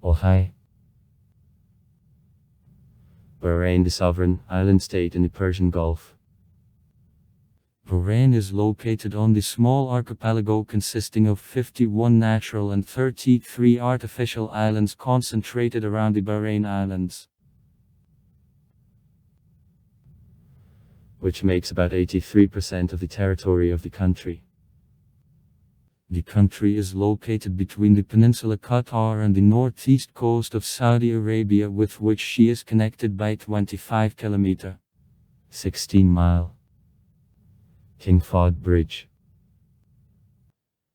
Ohai. Bahrain, the sovereign island state in the Persian Gulf. Bahrain is located on the small archipelago consisting of 51 natural and 33 artificial islands concentrated around the Bahrain Islands, which makes about 83% of the territory of the country. The country is located between the peninsula Qatar and the northeast coast of Saudi Arabia, with which she is connected by 25 km 16-mile King Fahd Bridge.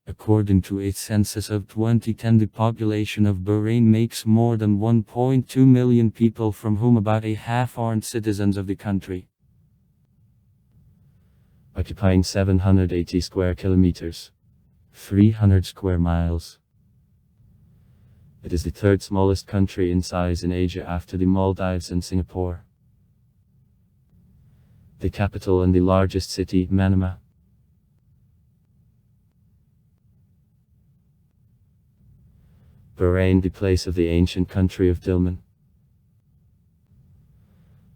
According to a census of 2010, the population of Bahrain makes more than 1.2 million people, from whom about a half aren't citizens of the country, occupying 780 square kilometers, 300 square miles. It is the third smallest country in size in Asia after the Maldives and Singapore. The capital and the largest city, Manama. Bahrain, the place of the ancient country of Dilmun.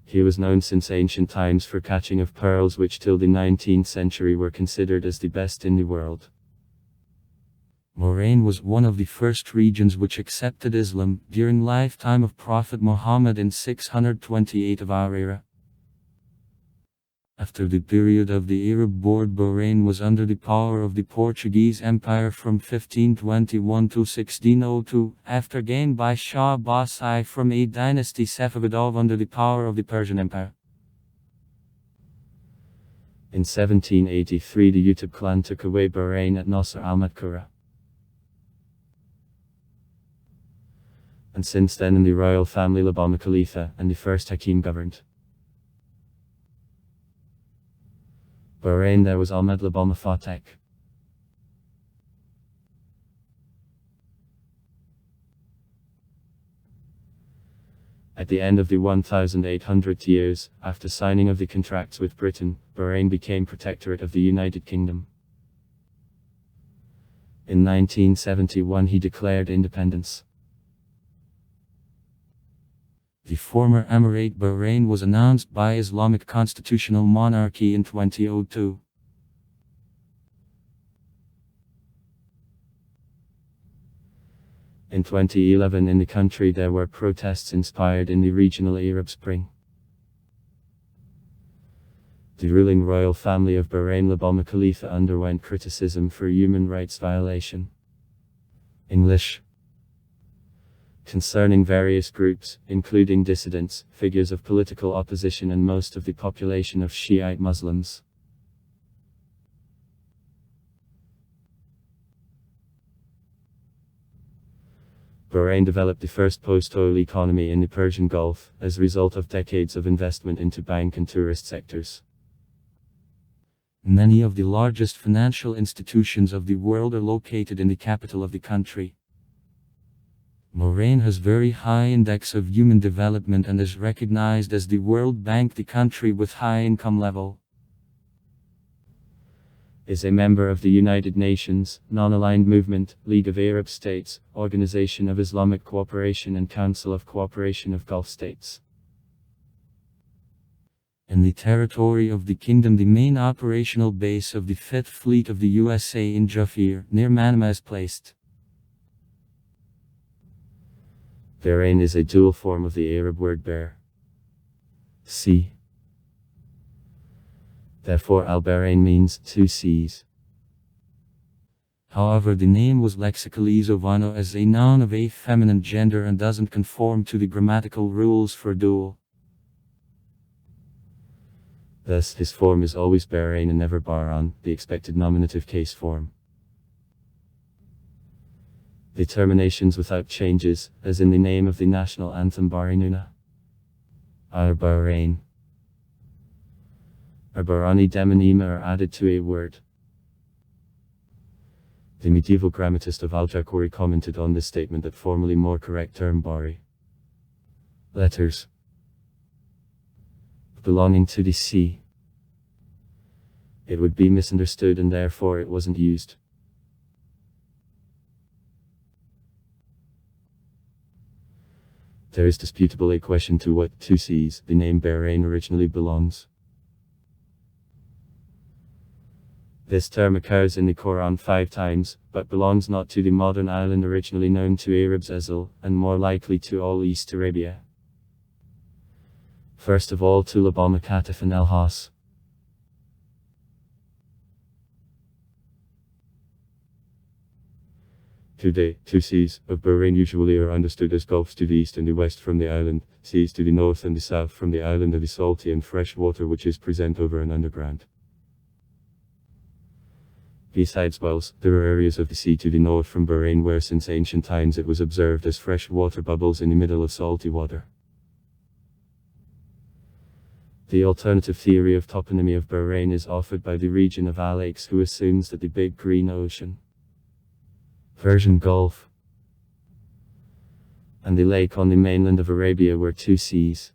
He was known since ancient times for catching of pearls, which till the 19th century were considered as the best in the world. Bahrain was one of the first regions which accepted Islam during lifetime of Prophet Muhammad in 628 of our era. After the period of the Arab board, Bahrain was under the power of the Portuguese Empire from 1521 to 1602, after gained by Shah Abbas I from a dynasty Safavid under the power of the Persian Empire. In 1783, the Utub clan took away Bahrain at Nasr al-Madkura. And since then in the royal family Labama Khalifa and the first Hakim governed Bahrain. There was Ahmed Labama Fateh. At the end of the 1800 years, after signing of the contracts with Britain, Bahrain became protectorate of the United Kingdom. In 1971 he declared independence. The former Emirate Bahrain was announced by Islamic constitutional monarchy in 2002. In 2011 in the country there were protests inspired in the regional Arab Spring. The ruling royal family of Bahrain, Labama Khalifa, underwent criticism for human rights violation. English. Concerning various groups, including dissidents, figures of political opposition and most of the population of Shiite Muslims. Bahrain developed the first post-oil economy in the Persian Gulf, as a result of decades of investment into bank and tourist sectors. Many of the largest financial institutions of the world are located in the capital of the country. Bahrain has very high index of human development and is recognized as the World Bank the country with high income level. Is a member of the United Nations, Non-Aligned Movement, League of Arab States, Organization of Islamic Cooperation and Council of Cooperation of Gulf States. In the territory of the kingdom, the main operational base of the 5th Fleet of the USA in Jafir, near Manama, is placed. Bahrain is a dual form of the Arab word Bahr, sea. Therefore Al-Bahrain means two seas. However, the name was lexically Zovano as a noun of a feminine gender and doesn't conform to the grammatical rules for dual. Thus, his form is always Bahrain and never Bahran, the expected nominative case form. The terminations without changes, as in the name of the national anthem Bahrainuna, or Bahrain, or Bahrani Demonima, are added to a word. The medieval grammatist of Al-Jaquri commented on this statement that formerly more correct term Bahri letters belonging to the sea. It would be misunderstood and therefore it wasn't used. There is disputable a question to what two seas the name Bahrain originally belongs. This term occurs in the Quran 5 times, but belongs not to the modern island originally known to Arabs as Al, and more likely to all East Arabia. First of all to Labama Katif and El-Has. Today, two seas of Bahrain usually are understood as gulfs to the east and the west from the island, seas to the north and the south from the island are the salty and fresh water which is present over and underground. Besides wells, there are areas of the sea to the north from Bahrain where since ancient times it was observed as fresh water bubbles in the middle of salty water. The alternative theory of toponymy of Bahrain is offered by the region of Al-Lakes, who assumes that the Big Green Ocean, Persian Gulf, and the lake on the mainland of Arabia were two seas.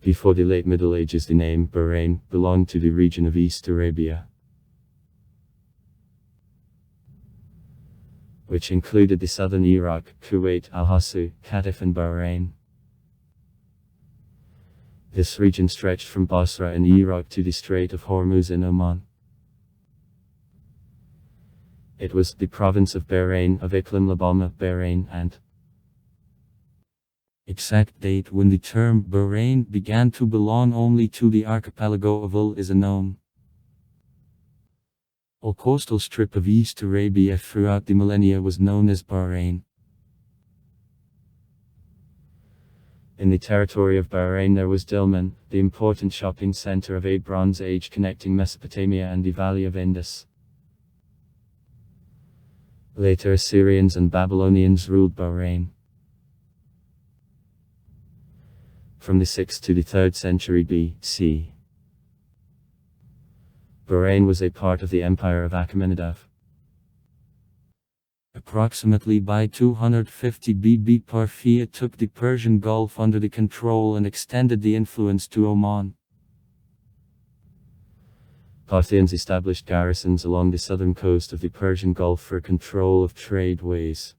Before the late Middle Ages the name Bahrain belonged to the region of East Arabia, which included the southern Iraq, Kuwait, Al-Hasu, Qatif and Bahrain. This region stretched from Basra in Iraq to the Strait of Hormuz in Oman. It was the province of Bahrain, of Iqlim Labama, Bahrain and exact date when the term Bahrain began to belong only to the archipelago of Al is unknown. A coastal strip of East Arabia throughout the millennia was known as Bahrain. In the territory of Bahrain there was Dilmun, the important shopping center of a Bronze Age connecting Mesopotamia and the Valley of Indus. Later Assyrians and Babylonians ruled Bahrain. From the 6th to the 3rd century BC, Bahrain was a part of the Empire of Achaemenid. Approximately by 250 BB Parthia took the Persian Gulf under the control and extended the influence to Oman. Parthians established garrisons along the southern coast of the Persian Gulf for control of tradeways.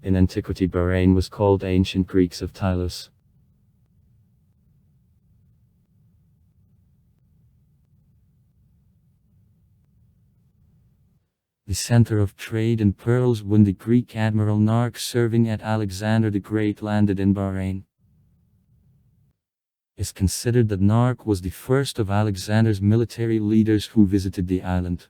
In antiquity Bahrain was called Ancient Greeks of Tylos. The center of trade in pearls when the Greek admiral Nark serving at Alexander the Great landed in Bahrain. It is considered that Nark was the first of Alexander's military leaders who visited the island.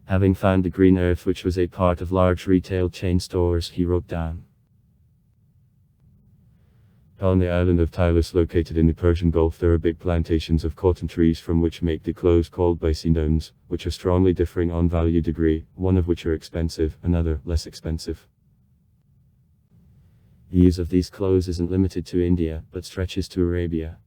Having found the green earth which was a part of large retail chain stores, he wrote down, on the island of Tylos located in the Persian Gulf there are big plantations of cotton trees from which make the clothes called bysinones, which are strongly differing on value degree, one of which are expensive, another less expensive. The use of these clothes isn't limited to India, but stretches to Arabia.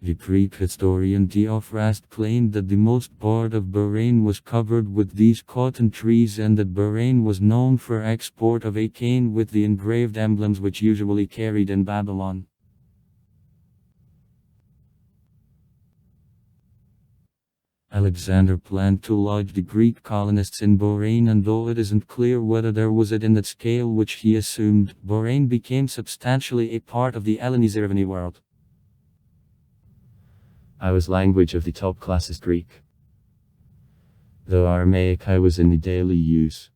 The Greek historian Theophrast claimed that the most part of Bahrain was covered with these cotton trees and that Bahrain was known for export of a cane with the engraved emblems which usually carried in Babylon. Alexander planned to lodge the Greek colonists in Bahrain, and though it isn't clear whether there was it in that scale which he assumed, Bahrain became substantially a part of the Hellenizirvani world. I was language of the top class is Greek, though Aramaic I was in the daily use,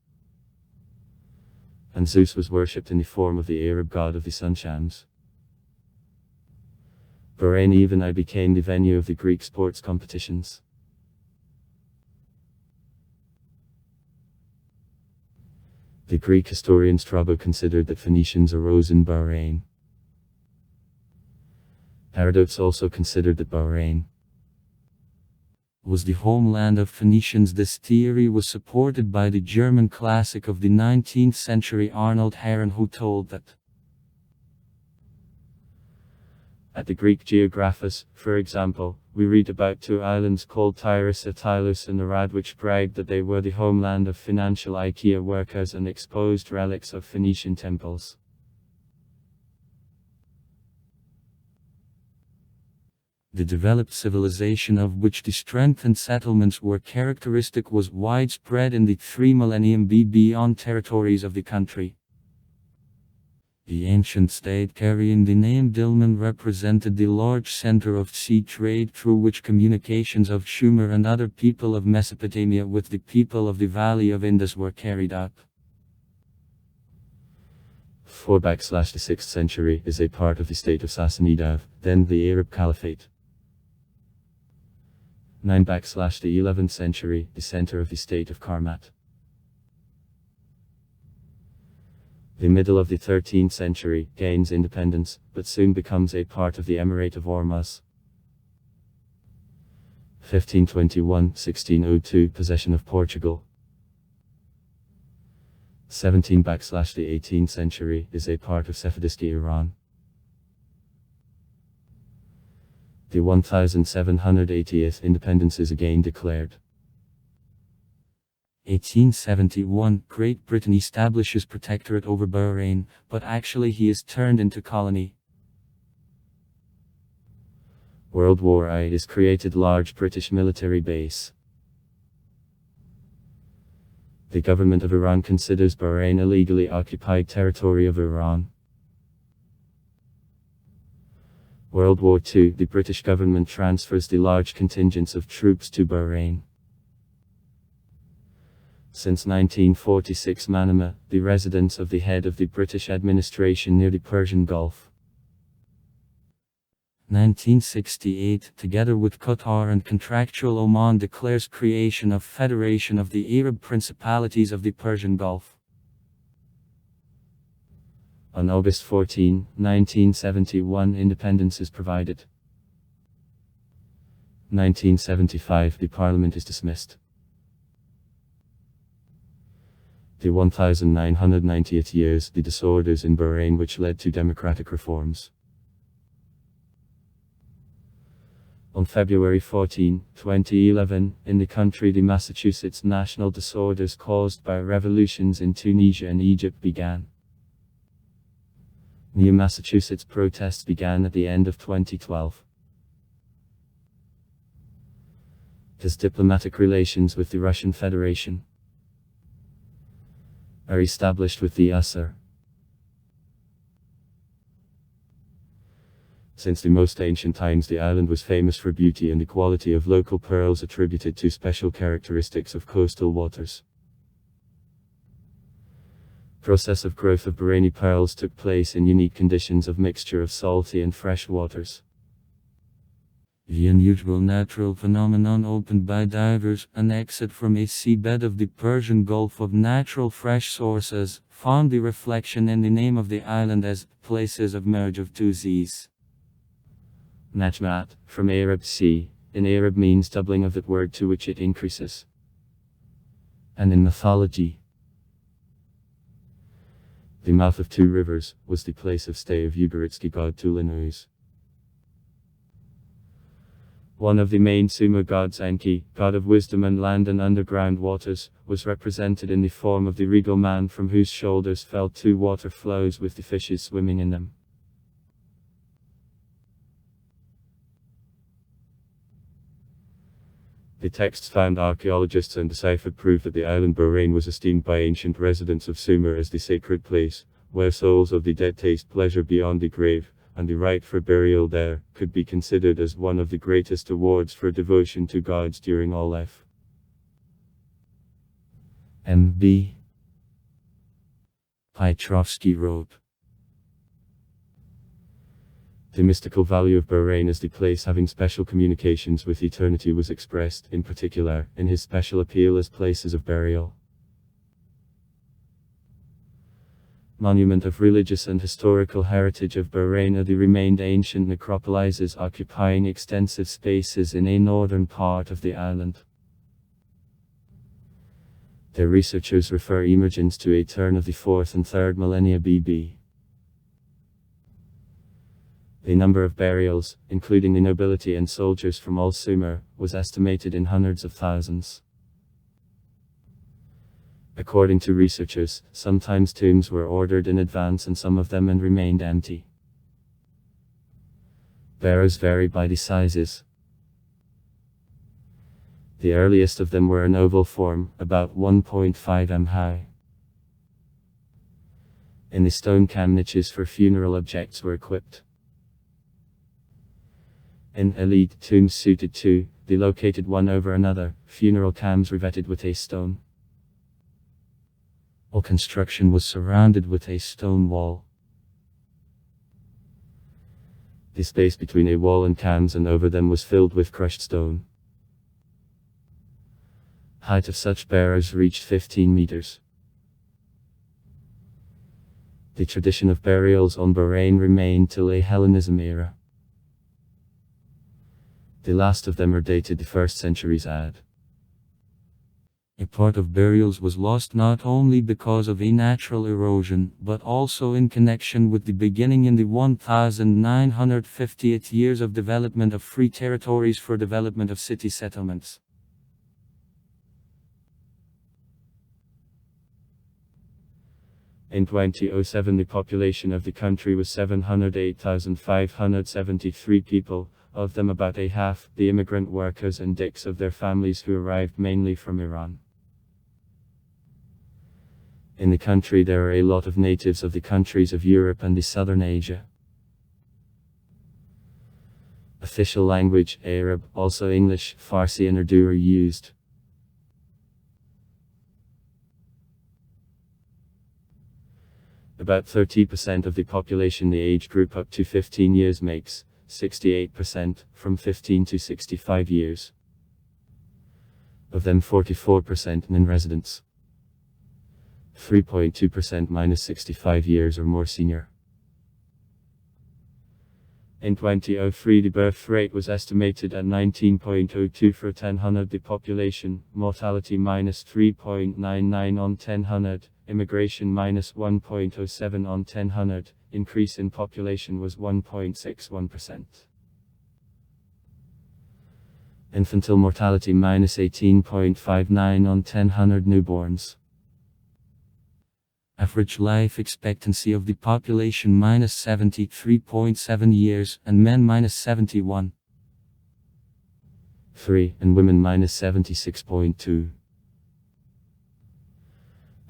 and Zeus was worshipped in the form of the Arab god of the sun Shams. Bahrain even I became the venue of the Greek sports competitions. The Greek historian Strabo considered that Phoenicians arose in Bahrain. Herodotus also considered that Bahrain was the homeland of Phoenicians. This theory was supported by the German classic of the 19th century Arnold Herron, who told that at the Greek Geographus, for example, we read about two islands called Tyrus, Atylus and Arad, which bragged that they were the homeland of financial IKEA workers and exposed relics of Phoenician temples. The developed civilization of which the strengthened settlements were characteristic was widespread in the 3 millennium beyond territories of the country. The ancient state carrying the name Dilmun represented the large center of sea trade through which communications of Sumer and other people of Mesopotamia with the people of the Valley of Indus were carried out. 4 / the 6th century is a part of the state of Sassanid, then the Arab Caliphate. 9 / the 11th century, the center of the state of Karmat. The middle of the 13th century gains independence, but soon becomes a part of the Emirate of Ormuz. 1521-1602 possession of Portugal. 17 / the 18th century is a part of Safavidsky Iran. The 1780th independence is again declared. 1871 Great Britain establishes protectorate over Bahrain, but actually he is turned into colony. World War I is created large British military base. The government of Iran considers Bahrain illegally occupied territory of Iran. World War II The British government transfers the large contingents of troops to Bahrain. Since 1946 Manama, the residence of the head of the British administration near the Persian Gulf. 1968 Together with Qatar and contractual Oman declares creation of Federation of the Arab Principalities of the Persian Gulf. On August 14, 1971 independence is provided. 1975 The parliament is dismissed. The 1990th years the disorders in Bahrain which led to democratic reforms. On February 14, 2011, in the country the Massachusetts national disorders caused by revolutions in Tunisia and Egypt began. New Massachusetts protests began at the end of 2012. His diplomatic relations with the Russian Federation are established with the USSR. Since the most ancient times the island was famous for beauty and the quality of local pearls attributed to special characteristics of coastal waters. Process of growth of Bahraini pearls took place in unique conditions of mixture of salty and fresh waters. The unusual natural phenomenon opened by divers, an exit from a seabed of the Persian Gulf of natural fresh sources, found the reflection in the name of the island as places of merge of two seas. Najmat, from Arab sea, in Arab means doubling of that word to which it increases. And in mythology, the mouth of two rivers was the place of stay of Ugaritsky god Tulinus. One of the main Sumer gods, Enki, god of wisdom and land and underground waters, was represented in the form of the regal man from whose shoulders fell two water flows with the fishes swimming in them. The texts found archaeologists and deciphered prove that the island Bahrain was esteemed by ancient residents of Sumer as the sacred place, where souls of the dead taste pleasure beyond the grave, and the right for burial there could be considered as one of the greatest awards for devotion to gods during all life. M.B. Petrovsky wrote, the mystical value of Bahrain as the place having special communications with eternity was expressed, in particular, in his special appeal as places of burial. Monument of religious and historical heritage of Bahrain are the remained ancient necropolises occupying extensive spaces in a northern part of the island. Their researchers refer emergence to a turn of the 4th and 3rd millennia BB. The number of burials, including the nobility and soldiers from all Sumer, was estimated in hundreds of thousands. According to researchers, sometimes tombs were ordered in advance and some of them remained empty. Barrows vary by the sizes. The earliest of them were an oval form, about 1.5 m high. In the stone cam niches for funeral objects were equipped. In elite tombs suited to, they located one over another, funeral cams revetted with a stone. All construction was surrounded with a stone wall. The space between a wall and cams and over them was filled with crushed stone. Height of such barrows reached 15 meters. The tradition of burials on Bahrain remained till a Hellenism era. The last of them are dated the 1st centuries AD. A part of burials was lost not only because of a natural erosion, but also in connection with the beginning in the 1950th years of development of free territories for development of city settlements. In 2007 the population of the country was 708,573 people, of them about a half, the immigrant workers and dicks of their families who arrived mainly from Iran. In the country there are a lot of natives of the countries of Europe and the Southern Asia. Official language, Arab, also English, Farsi and Urdu are used. About 30% of the population the age group up to 15 years makes, 68%, from 15 to 65 years. Of them 44% non-residents. 3.2% minus 65 years or more senior. In 2003 the birth rate was estimated at 19.02 for 1000 the population, mortality minus 3.99 on 1000, immigration minus 1.07 on 1000, increase in population was 1.61%. Infantile mortality minus 18.59 on 1000 newborns. Average life expectancy of the population minus 73.7 years, and men minus 71.3, and women minus 76.2.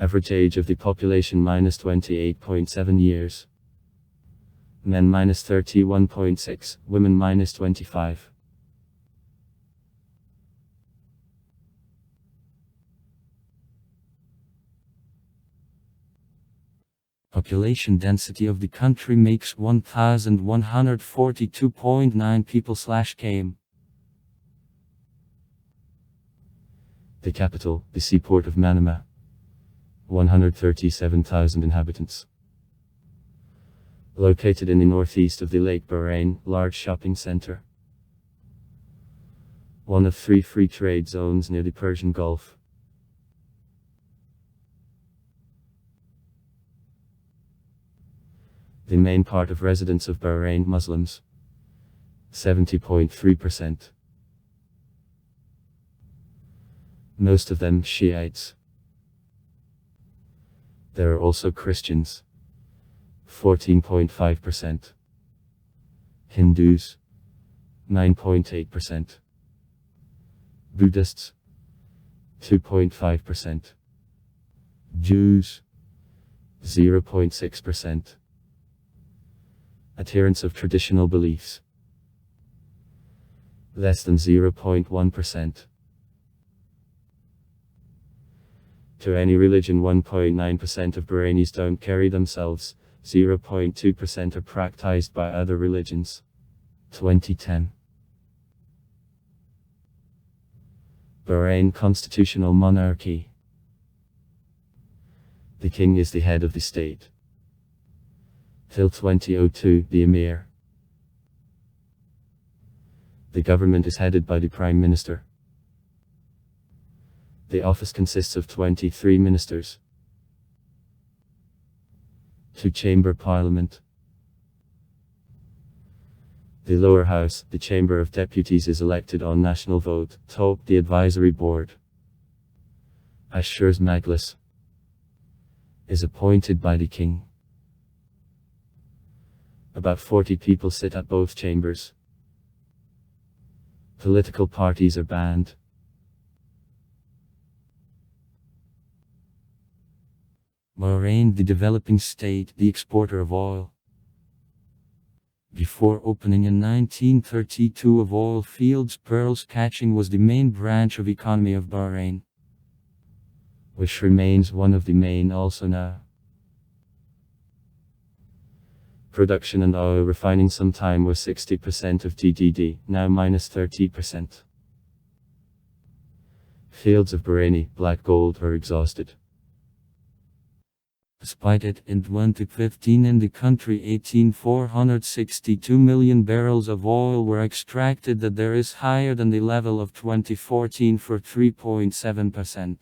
Average age of the population minus 28.7 years. Men minus 31.6, women minus 25. Population density of the country makes 1,142.9 people/km. The capital, the seaport of Manama. 137,000 inhabitants. Located in the northeast of the Lake Bahrain, large shopping center. One of 3 free trade zones near the Persian Gulf. The main part of residents of Bahrain Muslims. 70.3%. Most of them Shiites. There are also Christians. 14.5%. Hindus. 9.8%. Buddhists. 2.5%. Jews. 0.6%. Adherents of traditional beliefs. Less than 0.1%. To any religion 1.9% of Bahrainis don't carry themselves, 0.2% are practiced by other religions. 2010. Bahrain constitutional monarchy. The king is the head of the state. Till 2002, the Emir. The government is headed by the Prime Minister. The office consists of 23 ministers. 2-chamber parliament. The lower house, the Chamber of Deputies, is elected on national vote, top the advisory board. Ashur's Majlis is appointed by the king. About 40 people sit at both chambers. Political parties are banned. Bahrain, the developing state, the exporter of oil. Before opening in 1932 of oil fields, pearls catching was the main branch of economy of Bahrain, which remains one of the main also now. Production and oil refining sometime was 60% of GDP, now minus 30%. Fields of Bahraini black gold are exhausted. Despite it, in 2015 in the country 18,462 million barrels of oil were extracted, that there is higher than the level of 2014 for 3.7%.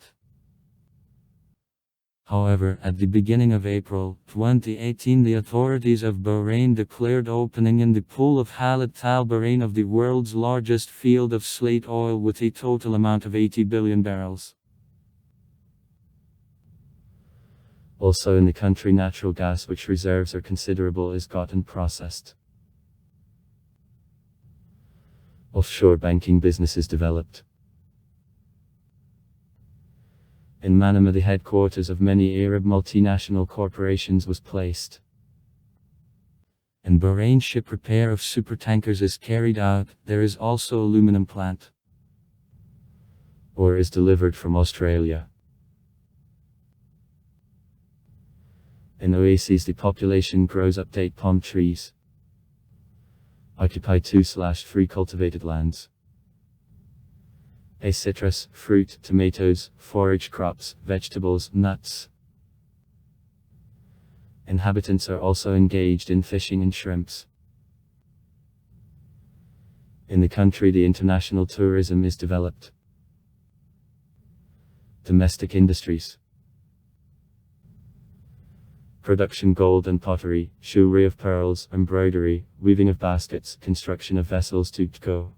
However, at the beginning of April 2018, the authorities of Bahrain declared opening in the pool of Halat Al Bahrain of the world's largest field of slate oil with a total amount of 80 billion barrels. Also in the country, natural gas, which reserves are considerable, is gotten processed. Offshore banking business is developed. In Manama, the headquarters of many Arab multinational corporations was placed. In Bahrain, ship repair of supertankers is carried out. There is also aluminum plant. Ore is delivered from Australia. In oases, the population grows up date palm trees. Occupy 2/3 cultivated lands. A citrus, fruit, tomatoes, forage crops, vegetables, nuts. Inhabitants are also engaged in fishing and shrimps. In the country, the international tourism is developed. Domestic industries. Production gold and pottery, jewelry of pearls, embroidery, weaving of baskets, construction of vessels to go.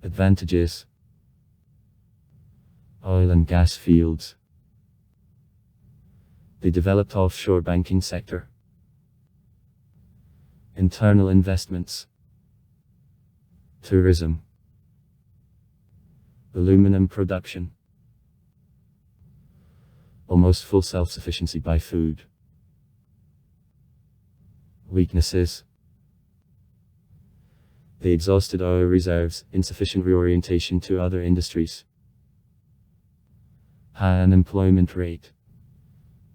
Advantages. Oil and gas fields. The developed offshore banking sector. Internal investments. Tourism. Aluminum production. Almost full self-sufficiency by food. Weaknesses. The exhausted oil reserves, insufficient reorientation to other industries. High unemployment rate,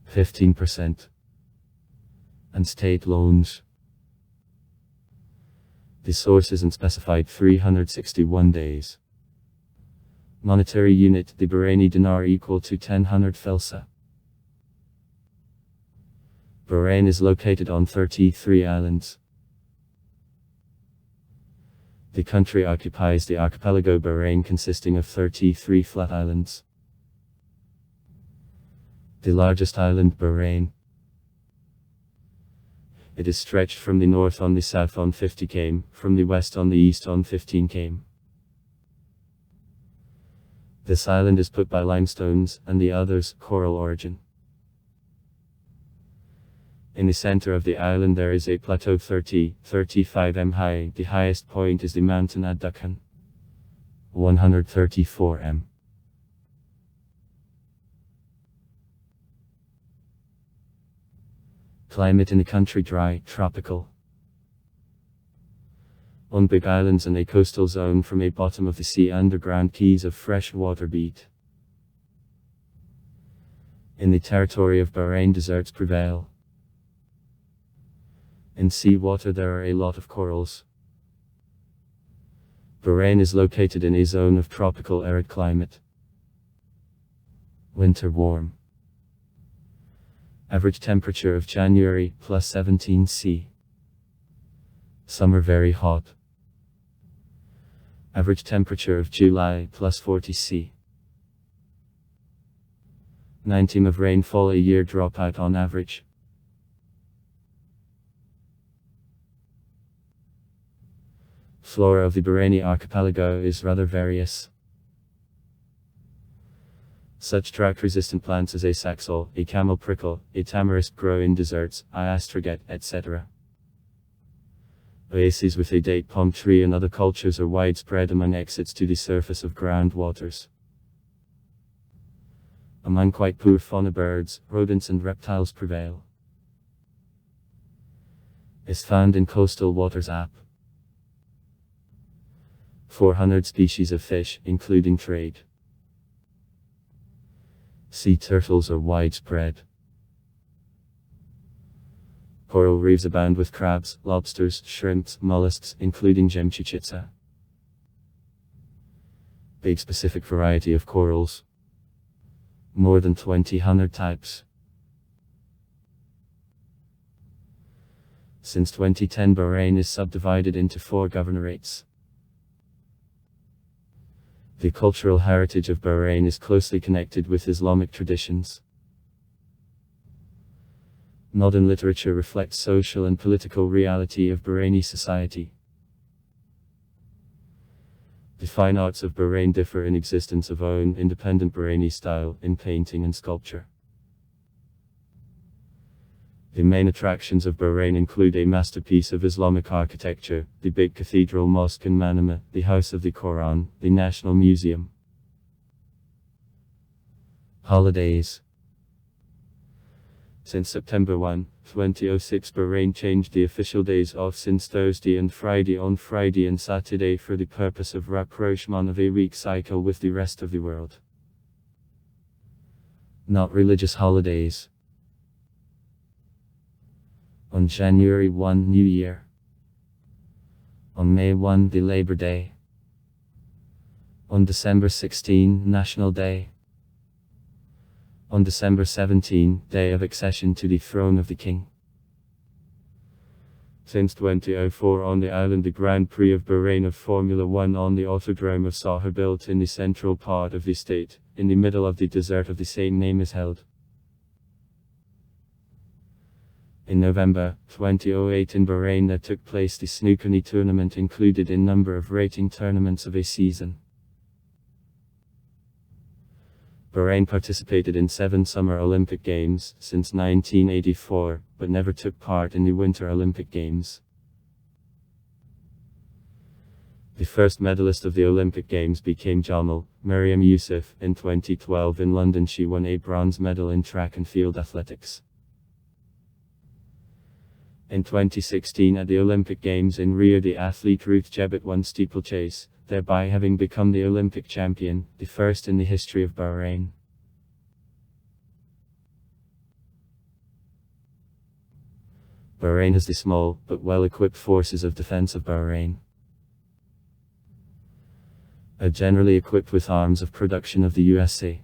15%. And state loans. The source isn't specified. 361 days. Monetary unit, the Bahraini dinar, equal to 1000 felsa. Bahrain is located on 33 islands. The country occupies the archipelago Bahrain, consisting of 33 flat islands. The largest island, Bahrain. It is stretched from the north on the south on 50 km, from the west on the east on 15 km. This island is put by limestones, and the others, coral origin. In the center of the island there is a plateau 35 m high. The highest point is the mountain Ad Dukhan, 134 m. Climate in the country dry, tropical. On big islands and a coastal zone from a bottom of the sea, underground keys of fresh water beat. In the territory of Bahrain, deserts prevail. In sea water there are a lot of corals. Bahrain is located in a zone of tropical arid climate. Winter warm. Average temperature of January, +17 C. Summer very hot. Average temperature of July, +40 C. 90 of rainfall a year dropout on average. Flora of the Bahraini archipelago is rather various. Such drought-resistant plants as a saxol, a camel prickle, a tamarisk grow in deserts, I astragat, etc. Oases with a date palm tree and other cultures are widespread among exits to the surface of groundwaters. Among quite poor fauna, birds, rodents and reptiles prevail. Is found in coastal waters up 400 species of fish, including trade. Sea turtles are widespread. Coral reefs abound with crabs, lobsters, shrimps, mollusks, including gemchuchitsa. Big specific variety of corals. More than 2,000 types. Since 2010, Bahrain is subdivided into 4 governorates. The cultural heritage of Bahrain is closely connected with Islamic traditions. Modern literature reflects social and political reality of Bahraini society. The fine arts of Bahrain differ in existence of own independent Bahraini style in painting and sculpture. The main attractions of Bahrain include a masterpiece of Islamic architecture, the big cathedral mosque in Manama, the House of the Quran, the National Museum. Holidays. Since September 1, 2006, Bahrain changed the official days off since Thursday and Friday on Friday and Saturday for the purpose of rapprochement of a week cycle with the rest of the world. Not religious holidays. On January 1, New Year. On May 1, the Labor Day. On December 16, National Day. On December 17, Day of Accession to the Throne of the King. Since 2004 on the island, the Grand Prix of Bahrain of Formula 1 on the Autodrome of Saha, built in the central part of the state, in the middle of the desert of the same name, is held. In November 2008 in Bahrain there took place the snooker tournament, included in number of rating tournaments of a season. Bahrain participated in 7 Summer Olympic Games since 1984, but never took part in the Winter Olympic Games. The first medalist of the Olympic Games became Jamal Mariam Youssef. In 2012 in London she won a bronze medal in track and field athletics. In 2016 at the Olympic Games in Rio, the athlete Ruth Jebet won steeplechase, thereby having become the Olympic champion, the first in the history of Bahrain. Bahrain has the small, but well-equipped forces of defense of Bahrain. Are generally equipped with arms of production of the USA.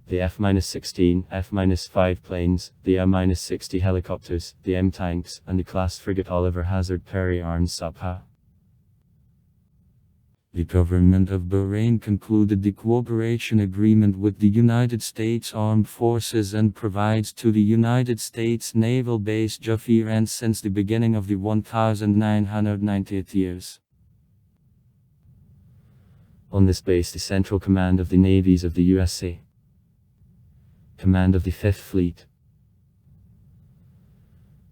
The F-16, F-5 planes, the A-60 helicopters, the M tanks, and the class frigate Oliver Hazard Perry Arns Sabha. The government of Bahrain concluded the cooperation agreement with the United States Armed Forces and provides to the United States Naval Base Juf Iran since the beginning of the 1990th years. On this base the Central Command of the Navies of the USA. Command of the 5th Fleet.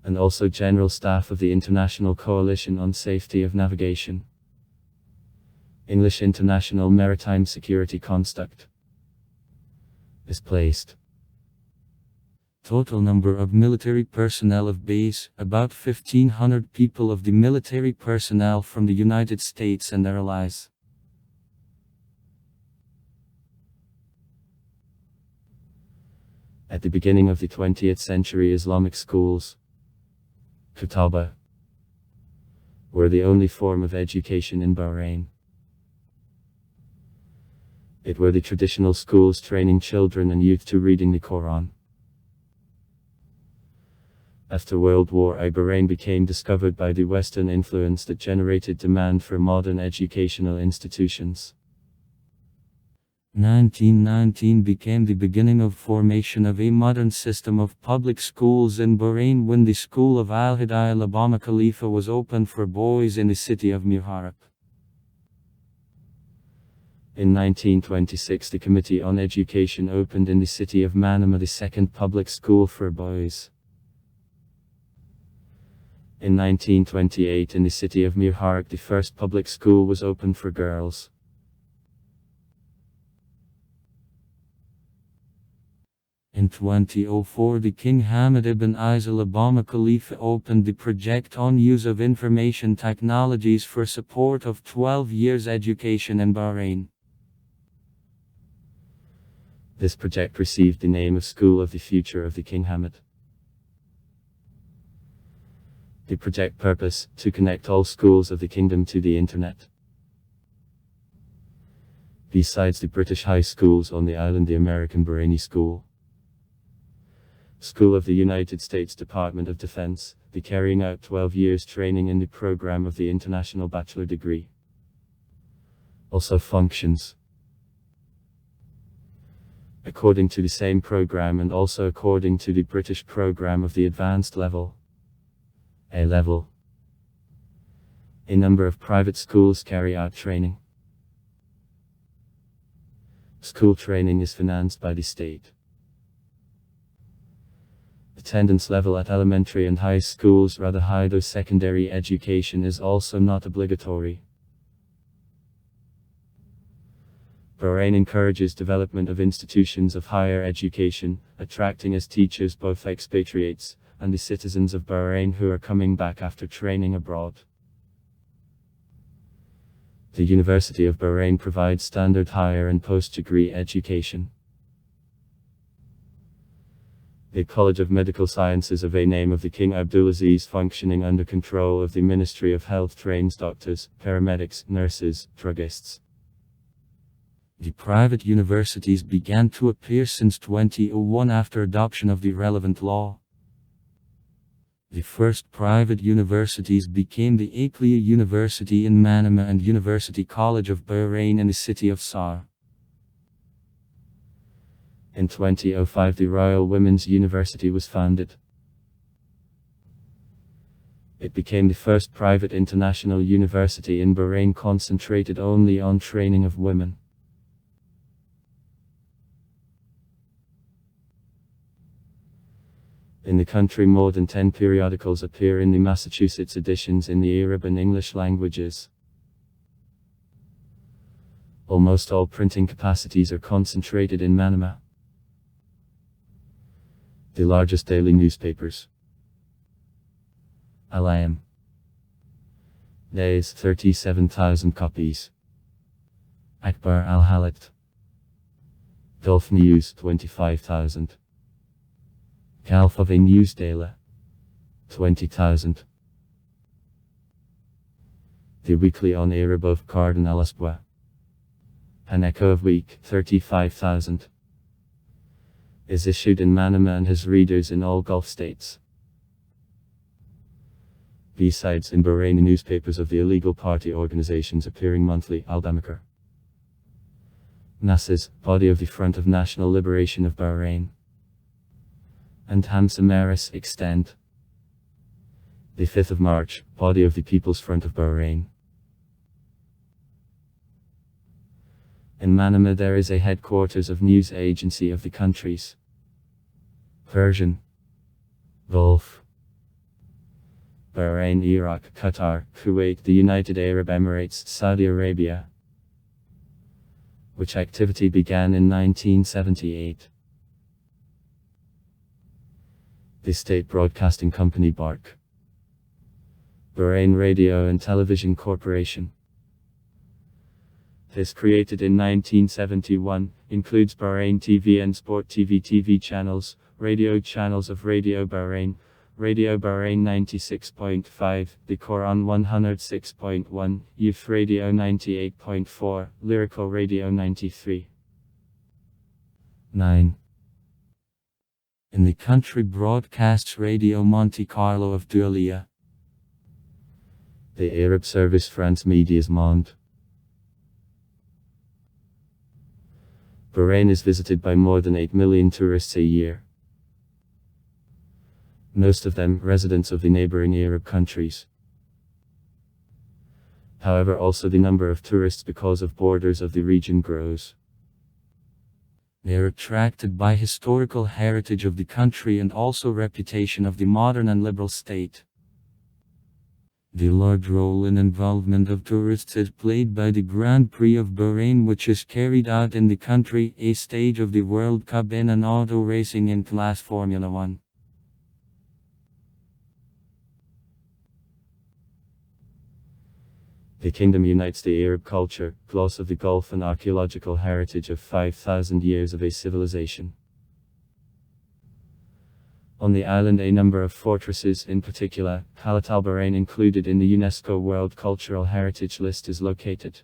And also General Staff of the International Coalition on Safety of Navigation. English International Maritime Security Construct. Is placed. Total number of military personnel of base, about 1,500 people of the military personnel from the United States and their allies. At the beginning of the 20th century, Islamic schools, Kutaba, were the only form of education in Bahrain. It were the traditional schools training children and youth to reading the Quran. After World War I, Bahrain became discovered by the Western influence that generated demand for modern educational institutions. 1919 became the beginning of formation of a modern system of public schools in Bahrain when the school of Al-Hidayah Labama Khalifa was opened for boys in the city of Muharraq. In 1926 the Committee on Education opened in the city of Manama the second public school for boys. In 1928 in the city of Muharraq the first public school was opened for girls. In 2004 the King Hamad ibn Isa al Khalifa opened the project on use of information technologies for support of 12 years education in Bahrain. This project received the name of School of the Future of the King Hamad. The project purpose, to connect all schools of the kingdom to the internet. Besides the British high schools on the island, the American Bahraini School of the United States Department of Defense, the carrying out 12 years training in the program of the International Bachelor degree. Also functions according to the same program and also according to the British program of the advanced level, A level. A number of private schools carry out training. School training is financed by the state. Attendance level at elementary and high schools rather high, though secondary education is also not obligatory. Bahrain encourages development of institutions of higher education, attracting as teachers both expatriates and the citizens of Bahrain who are coming back after training abroad. The University of Bahrain provides standard higher and post-degree education. The College of Medical Sciences of a name of the King Abdulaziz, functioning under control of the Ministry of Health, trains doctors, paramedics, nurses, druggists. The private universities began to appear since 2001 after adoption of the relevant law. The first private universities became the Aqliya University in Manama and University College of Bahrain in the city of Sar. In 2005 the Royal Women's University was founded. It became the first private international university in Bahrain concentrated only on training of women. In the country more than 10 periodicals appear in the Massachusetts editions in the Arab and English languages. Almost all printing capacities are concentrated in Manama. The largest daily newspapers. Al-Alam. Days 37,000 copies. Akbar Al-Halat. Gulf News 25,000. Gulf of a News Daily 20,000. The Weekly on Arab of Cardan Al-Asbwa. An Echo of Week 35,000. Is issued in Manama and has readers in all Gulf states. Besides, in Bahrain newspapers of the illegal party organizations appearing monthly, Al-Damakar. NASA's, body of the Front of National Liberation of Bahrain. And Hamsa Maris extend. The 5th of March, body of the People's Front of Bahrain. In Manama there is a headquarters of news agency of the countries. Persian, Gulf, Bahrain, Iraq, Qatar, Kuwait, the United Arab Emirates, Saudi Arabia, which activity began in 1978. The state broadcasting company BARC, Bahrain Radio and Television Corporation. This created in 1971, includes Bahrain TV and Sport TV channels, radio channels of Radio Bahrain 96.5, the Quran 106.1, Youth Radio 98.4, Lyrical Radio 93. 9. In the country broadcasts Radio Monte Carlo of Dualia. The Arab service France Medias Monde. Bahrain is visited by more than 8 million tourists a year. Most of them residents of the neighboring Arab countries. However, also the number of tourists because of borders of the region grows. They are attracted by historical heritage of the country and also reputation of the modern and liberal state. The large role and involvement of tourists is played by the Grand Prix of Bahrain, which is carried out in the country, a stage of the World Cup in an auto racing in class Formula 1. The kingdom unites the Arab culture, plus of the Gulf and archaeological heritage of 5,000 years of a civilization. On the island, a number of fortresses, in particular, Khalat al-Bahrain, included in the UNESCO World Cultural Heritage List, is located.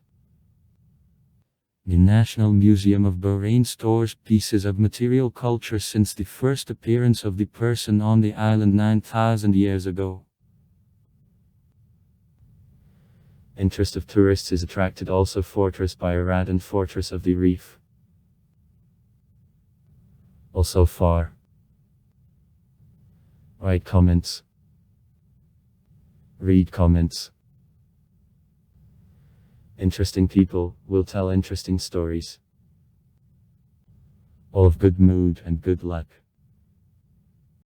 The National Museum of Bahrain stores pieces of material culture since the first appearance of the person on the island 9,000 years ago. Interest of tourists is attracted also Fortress Bayrat and Fortress of the Reef. Also far. Write comments. Read comments. Interesting people will tell interesting stories. All of good mood and good luck.